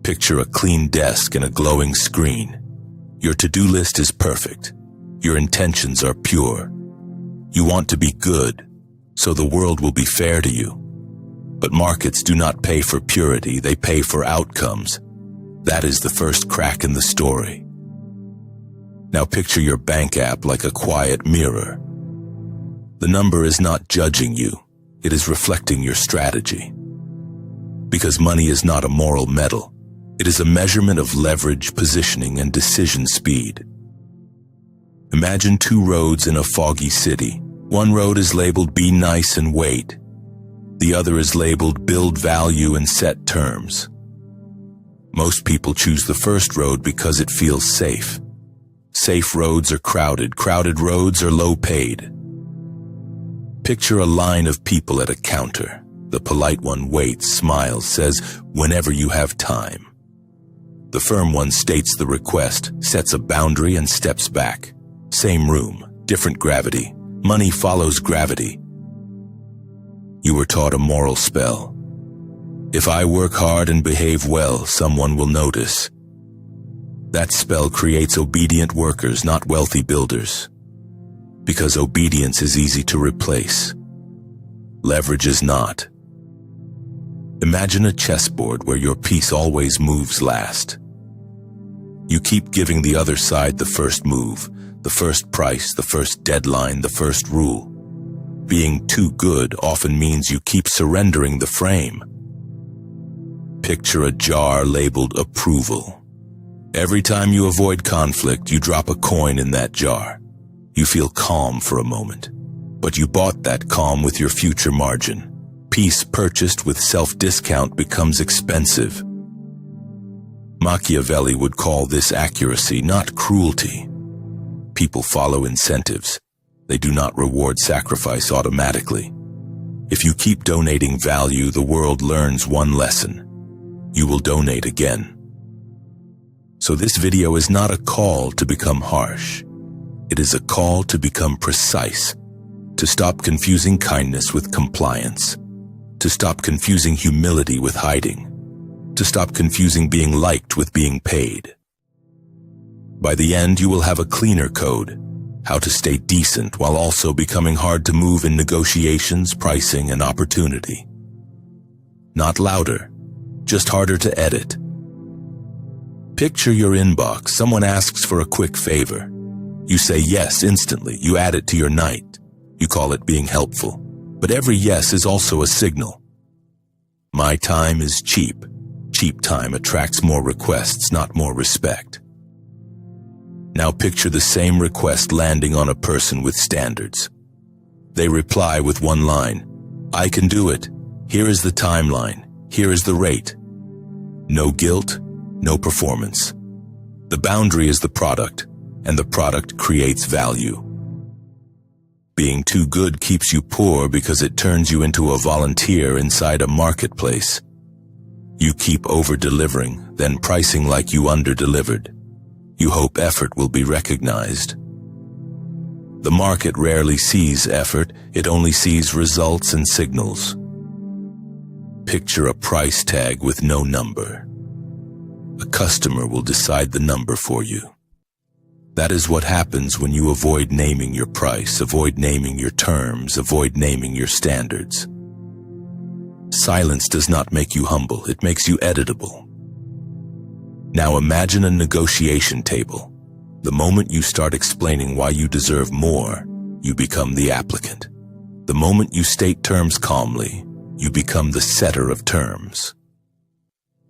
Picture a clean desk and a glowing screen. Your to-do list is perfect. Your intentions are pure. You want to be good, so the world will be fair to you. But markets do not pay for purity, they pay for outcomes. That is the first crack in the story. Now picture your bank app like a quiet mirror. The number is not judging you, it is reflecting your strategy. Because money is not a moral medal, it is a measurement of leverage, positioning, and decision speed. Imagine two roads in a foggy city. One road is labeled "Be nice and wait." The other is labeled "Build value and set terms." Most people choose the first road because it feels safe. Safe roads are crowded. Crowded roads are low paid. Picture a line of people at a counter. The polite one waits, smiles, says, "Whenever you have time." The firm one states the request, sets a boundary, and steps back. Same room, different gravity. Money follows gravity. You were taught a moral spell. If I work hard and behave well, someone will notice. That spell creates obedient workers, not wealthy builders. Because obedience is easy to replace. Leverage is not. Imagine a chessboard where your piece always moves last. You keep giving the other side the first move, the first price, the first deadline, the first rule. Being too good often means you keep surrendering the frame. Picture a jar labeled approval. Every time you avoid conflict, you drop a coin in that jar. You feel calm for a moment, but you bought that calm with your future margin. Peace purchased with self-discount becomes expensive. Machiavelli would call this accuracy, not cruelty. People follow incentives. They do not reward sacrifice automatically. If you keep donating value, the world learns one lesson. You will donate again. So this video is not a call to become harsh. It is a call to become precise, to stop confusing kindness with compliance, to stop confusing humility with hiding, to stop confusing being liked with being paid. By the end, you will have a cleaner code, how to stay decent while also becoming hard to move in negotiations, pricing, and opportunity. Not louder, just harder to edit. Picture your inbox. Someone asks for a quick favor. You say yes instantly. You add it to your night. You call it being helpful. But every yes is also a signal. My time is cheap. Cheap time attracts more requests, not more respect. Now picture the same request landing on a person with standards. They reply with one line. I can do it. Here is the timeline. Here is the rate. No guilt, no performance. The boundary is the product, and the product creates value. Being too good keeps you poor because it turns you into a volunteer inside a marketplace. You keep over-delivering, then pricing like you under-delivered. You hope effort will be recognized. The market rarely sees effort, it only sees results and signals. Picture a price tag with no number. A customer will decide the number for you. That is what happens when you avoid naming your price, avoid naming your terms, avoid naming your standards. Silence does not make you humble, it makes you editable. Now imagine a negotiation table. The moment you start explaining why you deserve more, you become the applicant. The moment you state terms calmly, you become the setter of terms.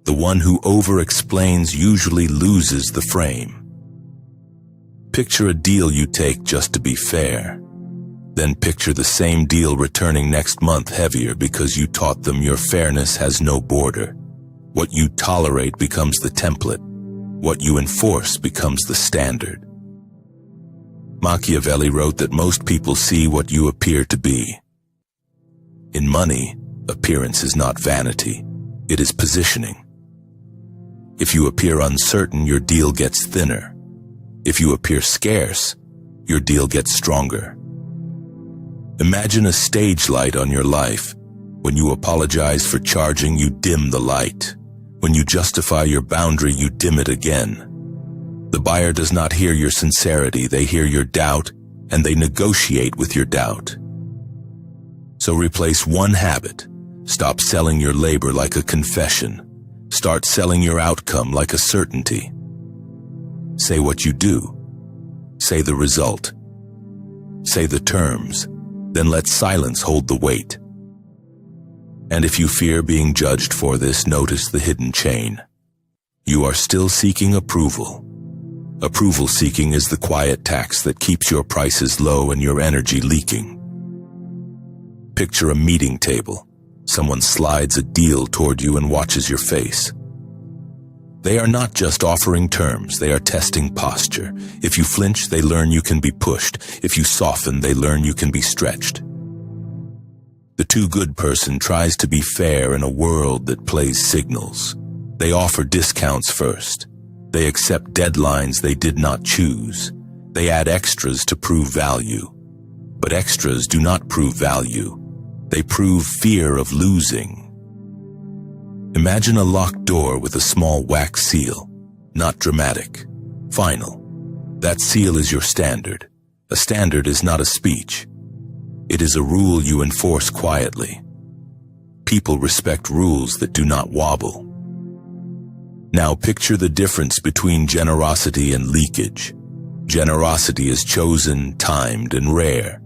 The one who over-explains usually loses the frame. Picture a deal you take just to be fair. Then picture the same deal returning next month heavier because you taught them your fairness has no border. What you tolerate becomes the template. What you enforce becomes the standard. Machiavelli wrote that most people see what you appear to be. In money, appearance is not vanity. It is positioning. If you appear uncertain, your deal gets thinner. If you appear scarce, your deal gets stronger. Imagine a stage light on your life. When you apologize for charging, you dim the light. When you justify your boundary, you dim it again. The buyer does not hear your sincerity, they hear your doubt, and they negotiate with your doubt. So replace one habit. Stop selling your labor like a confession. Start selling your outcome like a certainty. Say what you do. Say the result. Say the terms. Then let silence hold the weight. And if you fear being judged for this, notice the hidden chain. You are still seeking approval. Approval seeking is the quiet tax that keeps your prices low and your energy leaking. Picture a meeting table. Someone slides a deal toward you and watches your face. They are not just offering terms, they are testing posture. If you flinch, they learn you can be pushed. If you soften, they learn you can be stretched. The too good person tries to be fair in a world that plays signals. They offer discounts first. They accept deadlines they did not choose. They add extras to prove value. But extras do not prove value. They prove fear of losing. Imagine a locked door with a small wax seal. Not dramatic. Final. That seal is your standard. A standard is not a speech. It is a rule you enforce quietly. People respect rules that do not wobble. Now picture the difference between generosity and leakage. Generosity is chosen, timed, and rare.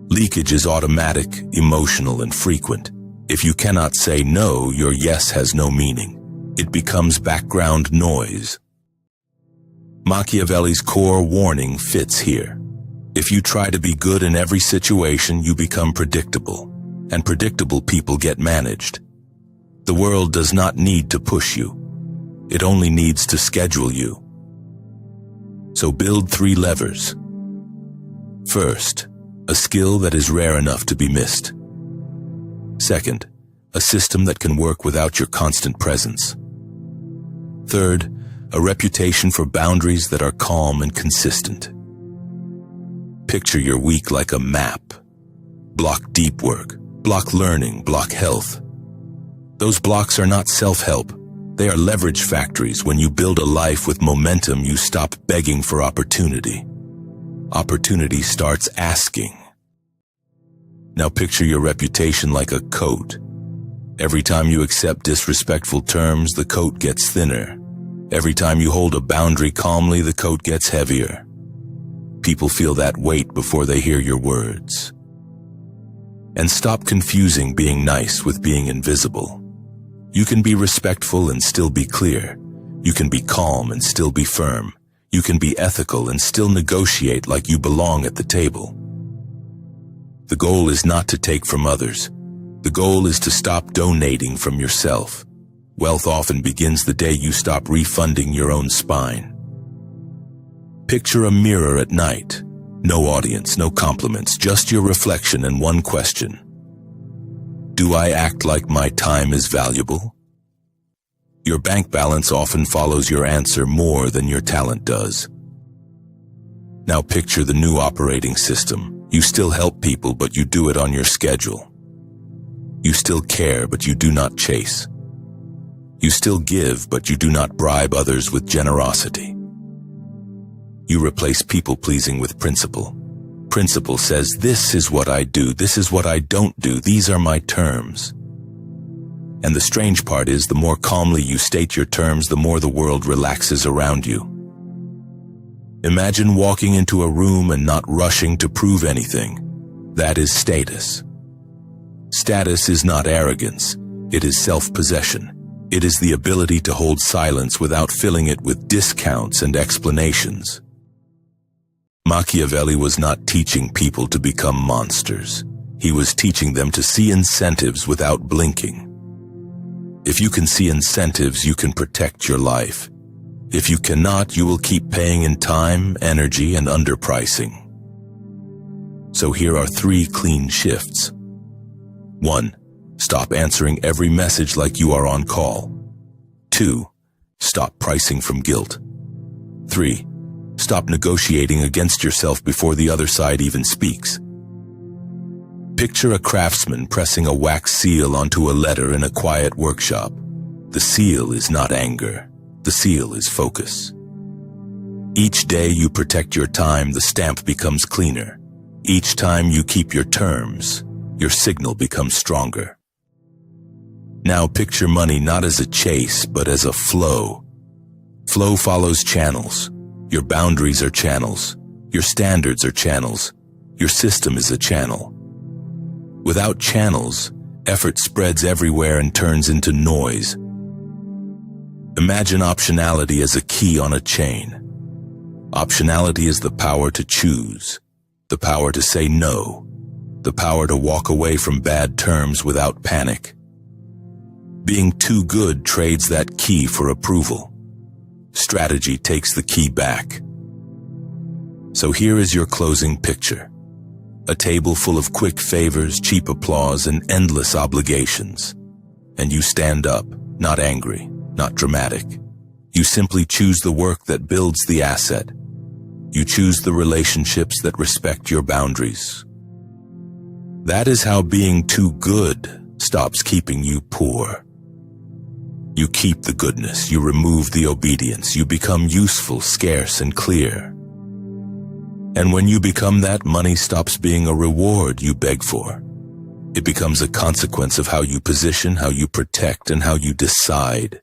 Leakage is automatic, emotional, and frequent. If you cannot say no, your yes has no meaning. It becomes background noise. Machiavelli's core warning fits here. If you try to be good in every situation, you become predictable, and predictable people get managed. The world does not need to push you. It only needs to schedule you. So build 3 levers. First, a skill that is rare enough to be missed. Second, a system that can work without your constant presence. Third, a reputation for boundaries that are calm and consistent. Picture your week like a map. Block deep work, block learning, block health. Those blocks are not self-help. They are leverage factories. When you build a life with momentum, you stop begging for opportunity. Opportunity starts asking. Now picture your reputation like a coat. Every time you accept disrespectful terms, the coat gets thinner. Every time you hold a boundary calmly, the coat gets heavier. People feel that weight before they hear your words. And stop confusing being nice with being invisible. You can be respectful and still be clear. You can be calm and still be firm. You can be ethical and still negotiate like you belong at the table. The goal is not to take from others. The goal is to stop donating from yourself. Wealth often begins the day you stop refunding your own spine. Picture a mirror at night. No audience, no compliments, just your reflection and one question. Do I act like my time is valuable? Your bank balance often follows your answer more than your talent does. Now picture the new operating system. You still help people, but you do it on your schedule. You still care, but you do not chase. You still give, but you do not bribe others with generosity. You replace people-pleasing with principle. Principle says, this is what I do, this is what I don't do, these are my terms. And the strange part is, the more calmly you state your terms, the more the world relaxes around you. Imagine walking into a room and not rushing to prove anything. That is status. Status is not arrogance, it is self-possession. It is the ability to hold silence without filling it with discounts and explanations. Machiavelli was not teaching people to become monsters. He was teaching them to see incentives without blinking. If you can see incentives, you can protect your life. If you cannot, you will keep paying in time, energy, and underpricing. So here are 3 clean shifts. 1. Stop answering every message like you are on call. 2. Stop pricing from guilt. 3. Stop negotiating against yourself before the other side even speaks. Picture a craftsman pressing a wax seal onto a letter in a quiet workshop. The seal is not anger. The seal is focus. Each day you protect your time, the stamp becomes cleaner. Each time you keep your terms, your signal becomes stronger. Now picture money not as a chase, but as a flow. Flow follows channels. Your boundaries are channels. Your standards are channels. Your system is a channel. Without channels, effort spreads everywhere and turns into noise. Imagine optionality as a key on a chain. Optionality is the power to choose, the power to say no, the power to walk away from bad terms without panic. Being too good trades that key for approval. Strategy takes the key back. So here is your closing picture. A table full of quick favors, cheap applause, and endless obligations. And you stand up, not angry, not dramatic. You simply choose the work that builds the asset. You choose the relationships that respect your boundaries. That is how being too good stops keeping you poor. You keep the goodness, you remove the obedience, you become useful, scarce, and clear. And when you become that, money stops being a reward you beg for. It becomes a consequence of how you position, how you protect, and how you decide.